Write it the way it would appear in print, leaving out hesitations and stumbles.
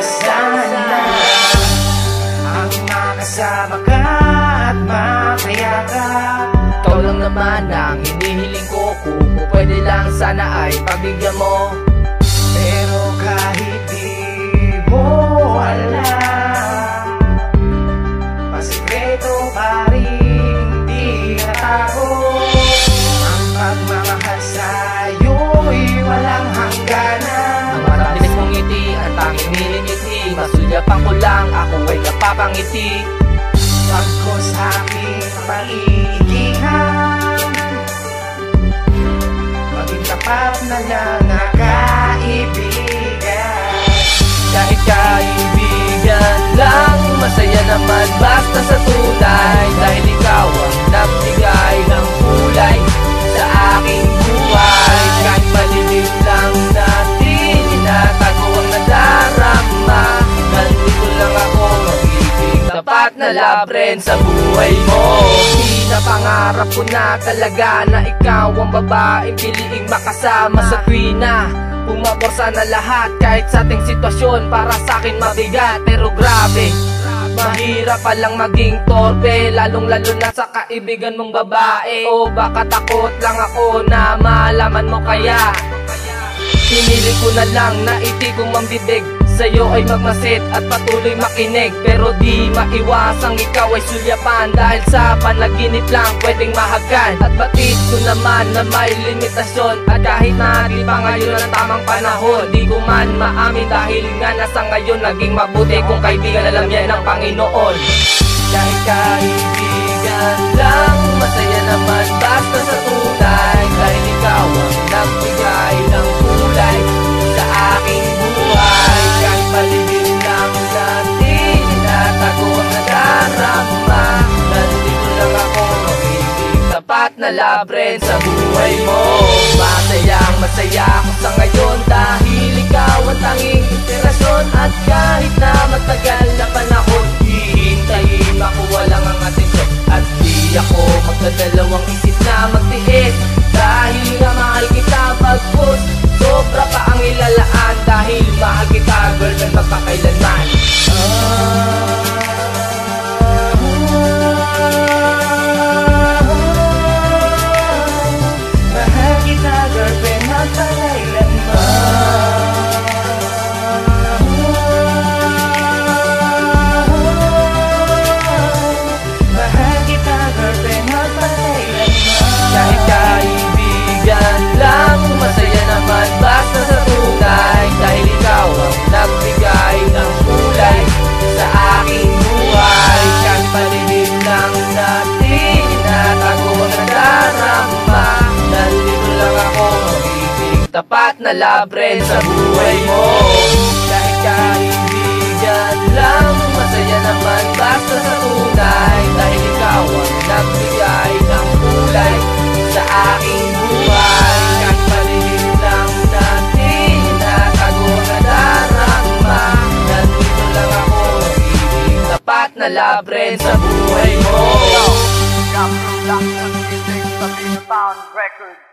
sana ang makasama ka at masaya ka. Ikaw lang naman ang hinihiling ko, kung pwede lang sana ay pabigyan mo. Pero kahit di mo alam, pasikreto pa rin di natago. Ang pagmamahal sa'yo'y walang hangganan. Ang matabilis mong ngiti, ang tanging ngiti, masulyapan ko lang, ako ay napapangiti. Pagkos aking pag-iigihan, maging tapat na lang na kaibigan. Kahit kaibigan lang, masaya naman basta sa tunay. Dahil ikaw ang nagbigay ng kulay sa aking buhay. Kahit malilim lang natin, inatago ang nadarama. Nandito lang ako, magiging tapat na labren sa buhay mo. Pinapangarap ko na talaga na ikaw ang babaeng piliing makasama sa tuwina. Pumabor sana lahat kahit sa ating sitwasyon para sa akin mabigat. Pero grabe, mahirap palang maging torpe, lalong lalo na sa kaibigan mong babae. O baka takot lang ako na malaman mo kaya pinili ko na lang na itigong mambibig. Sa'yo ay magmasid at patuloy makinig, pero di maiwasang ikaw ay sulyapan. Dahil sa panaginip lang pwedeng mahagan. At batid ko naman na may limitasyon, at kahit na di pa ngayon ang tamang panahon, di ko man maamin dahil nga nasa ngayon naging mabuti kung kaibigan alam yan ng Panginoon. Kahit kaibigan lang, masaya naman basta sa tunay. Dahil ikaw ang nagbigay ng kulay sa aking buhay. Kahit malilim lang natin, inatago ang nadarama. Nandito lang ako, magiging tapat na labren sa buhay mo. Masaya ako sa ngayon dahil ikaw ang tanging inspirasyon. At kahit na matagal na panahon, hihintayin ako walang ang atensyon. At di ako magdadalawang isip na magtiis, dahil nga mahal kita pagpus. Sobra pa ang ilalaan dahil mahal kita, girl, ng magpakailanman. Mahal kita, girlfriend, magpakailanman. Mahal kita, girlfriend, magpakailanman. Kahit kaibigan lang, masaya naman basta sa tunay. Dahil ikaw ang nagbigay ng kulay sa aking buhay. Kahit malilim lang natin, inatago ang nadarama. Nandito lang ako, magiging tapat na labren sa buhay mo. Kahit kaibigan lang, masaya naman basta sa tunay. Dahil ikaw ang nagbigay ng kulay sa aking buhay. Kahit malilim lang natin, inatago ang nadarama. Nandito lang ako, magiging tapat na labren sa buhay mo. Got production, music, Sabina Pound Records.